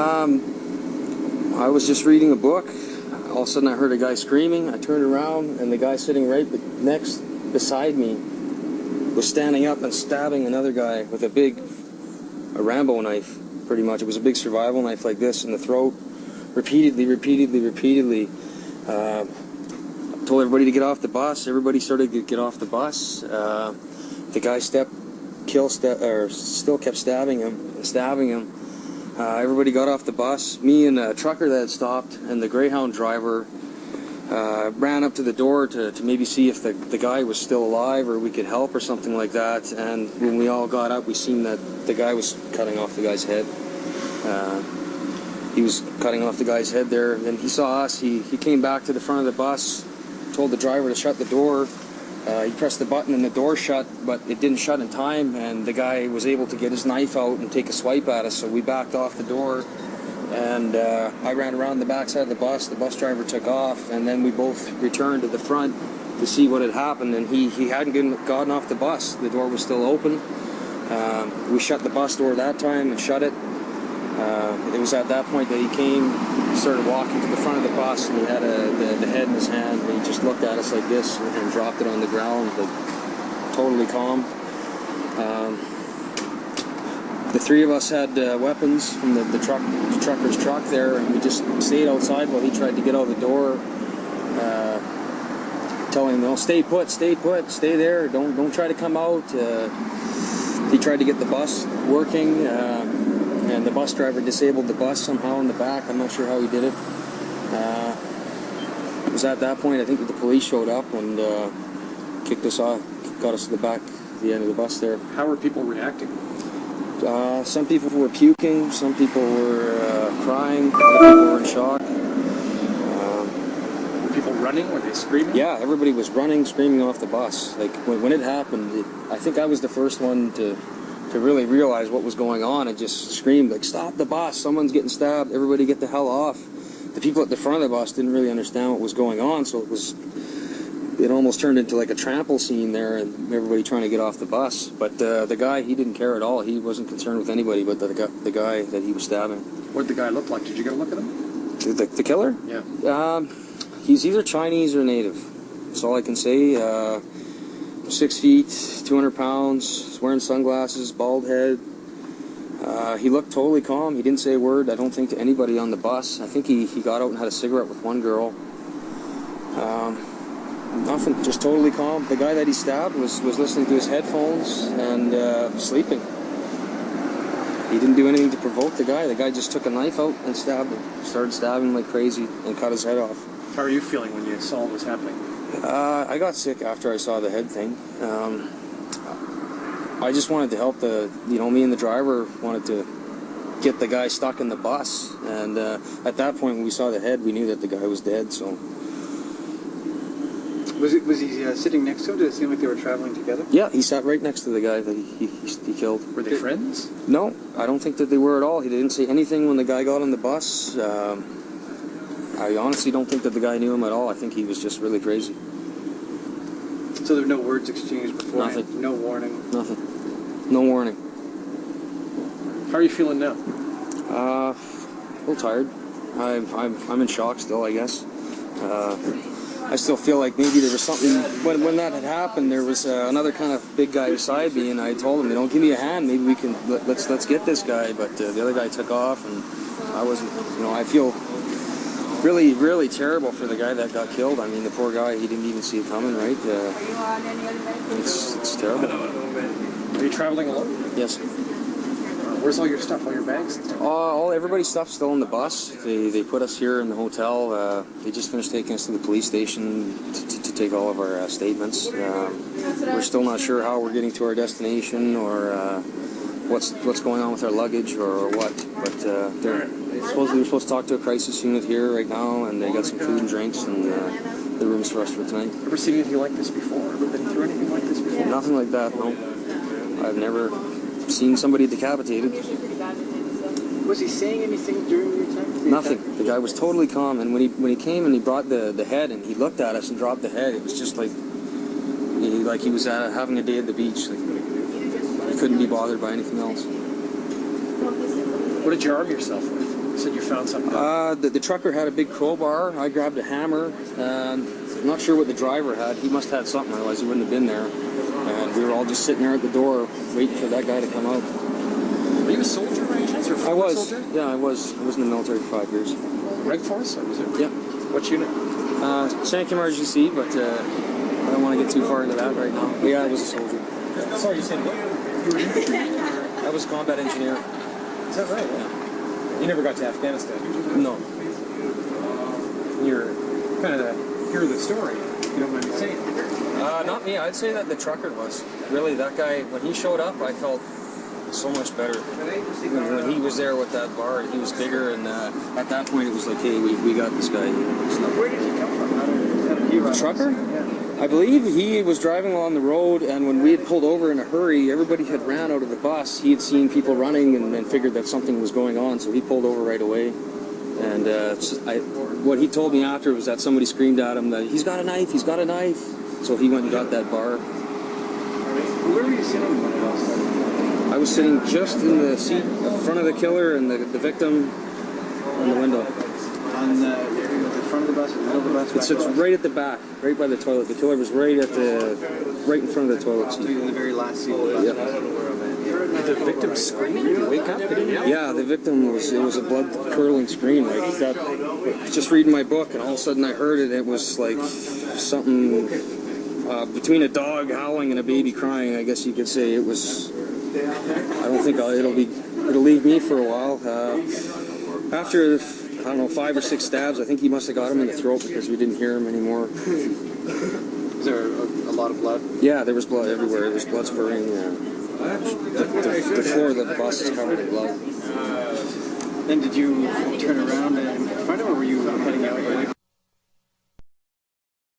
I was just reading a book. All of a sudden I heard a guy screaming. I turned around and the guy sitting right next beside me was standing up and stabbing another guy with a Rambo knife, pretty much. It was a big survival knife like this in the throat, repeatedly. Told everybody to get off the bus. Everybody started to get off the bus. The guy still kept stabbing him. Everybody got off the bus. Me and a trucker that had stopped and the Greyhound driver ran up to the door to maybe see if the guy was still alive or we could help or something like that. And when we all got up, we seen that the guy was cutting off the guy's head. He was cutting off the guy's head there. And he saw us. He came back to the front of the bus, told the driver to shut the door. He pressed the button and the door shut, but it didn't shut in time, and the guy was able to get his knife out and take a swipe at us, so we backed off the door, and I ran around the back side of the bus driver took off, and then we both returned to the front to see what had happened, and he hadn't gotten off the bus. The door was still open. We shut the bus door that time and shut it. It was at that point that he came, started walking to the front of the bus, and he had the head in his hand, and he just looked at us like this and dropped it on the ground, like totally calm. The three of us had weapons from the trucker's truck there, and we just stayed outside while he tried to get out the door, telling him, "No, stay put, stay there, don't try to come out." He tried to get the bus working. And the bus driver disabled the bus somehow in the back. I'm not sure how he did it. It was at that point, I think, that the police showed up and kicked us off, got us to the end of the bus there. How were people reacting? Some people were puking, some people were crying, other people were in shock. Were people running? Were they screaming? Yeah, everybody was running, screaming off the bus. Like, when it happened, I think I was the first one to really realize what was going on and just screamed, like, "Stop the bus, someone's getting stabbed, everybody get the hell off." The people at the front of the bus didn't really understand what was going on, so it almost turned into like a trample scene there and everybody trying to get off the bus. But the guy, he didn't care at all. He wasn't concerned with anybody but the guy that he was stabbing. What did the guy look like? Did you get a look at him? The killer? Yeah. He's either Chinese or native. That's all I can say. 6 feet, 200 pounds, he's wearing sunglasses, bald head. He looked totally calm. He didn't say a word, I don't think, to anybody on the bus. I think he got out and had a cigarette with one girl. Nothing, just totally calm. The guy that he stabbed was listening to his headphones and sleeping. He didn't do anything to provoke the guy. The guy just took a knife out and stabbed him. Started stabbing like crazy and cut his head off. How are you feeling when you saw what was happening? I got sick after I saw the head thing. I just wanted to help me and the driver wanted to get the guy stuck in the bus. And at that point, when we saw the head, we knew that the guy was dead, so. Was he sitting next to him? Did it seem like they were traveling together? Yeah, he sat right next to the guy that he killed. Were they friends? No, I don't think that they were at all. He didn't say anything when the guy got on the bus. I honestly don't think that the guy knew him at all. I think he was just really crazy. So there were no words exchanged before? Nothing. No warning? Nothing. No warning. How are you feeling now? A little tired. I'm in shock still, I guess. I still feel like maybe there was something, when that had happened, there was another kind of big guy beside me, and I told him, give me a hand, maybe we can, let's get this guy, but the other guy took off, and I wasn't, I feel really, really terrible for the guy that got killed. I mean, the poor guy, he didn't even see it coming, right? It's terrible. Are you traveling alone? Yes. Where's all your stuff, all your bags and stuff? Everybody's stuff's still in the bus. They put us here in the hotel. They just finished taking us to the police station to take all of our statements. We're still not sure how we're getting to our destination or what's going on with our luggage or what. But we're supposed to talk to a crisis unit here right now, and they got some food and drinks and the rooms for us for tonight. Ever seen anything like this before? Ever been through anything like this before? Nothing like that, no. I've never seen somebody decapitated. Was he saying anything during your time? Nothing. The guy was totally calm, and when he came and he brought the head and he looked at us and dropped the head, it was just like he was having a day at the beach. Like, he couldn't be bothered by anything else. What did you arm yourself with? said you found something. The trucker had a big crowbar. I grabbed a hammer. I'm not sure what the driver had. He must have had something, otherwise he wouldn't have been there. And we were all just sitting there at the door waiting for that guy to come out. Were you a soldier by any chance? Or a I was. soldier? Yeah, I was. I was in the military for 5 years. Reg Force, or was it? Yeah. What unit? Sank RGC, but I don't want to get too far into that right now. But yeah, I was a soldier. Sorry, you said what? You were infantry? I was a combat engineer. Is that right? Yeah. You never got to Afghanistan, did you? No. You're kind of the hero of the story, if you don't mind me saying. Not me. I'd say that the trucker was. Really, that guy, when he showed up, I felt so much better. When he was there with that bar, he was bigger, and at that point it was like, hey, we got this guy. Where did he come from? How did he run? The trucker? Yeah. I believe he was driving along the road, and when we had pulled over in a hurry, everybody had ran out of the bus. He had seen people running and figured that something was going on, so he pulled over right away. And what he told me after was that somebody screamed at him that he's got a knife, he's got a knife. So he went and got that bar. Where were you sitting when it all started? I was sitting just in the seat in front of the killer and the victim on the window. On the front of the bus, or the middle of the bus? It sits right at the back, right by the toilet. The killer was right in front of the toilet So seat. you're in the very last seat of the bus? Yeah. Did the victim scream? Did you wake up? Did he yell? Yeah, the victim it was a blood curdling scream. Like that. Just reading my book, and all of a sudden I heard it. It was like something between a dog howling and a baby crying. I guess you could say it was. I don't think it'll leave me for a while. After I don't know 5 or 6 stabs, I think he must have got him in the throat because we didn't hear him anymore. Is there a lot of blood? Yeah, there was blood everywhere. There was blood spurting. The floor of the bus is covered in blood. Then did you turn around and find him, or were you heading out?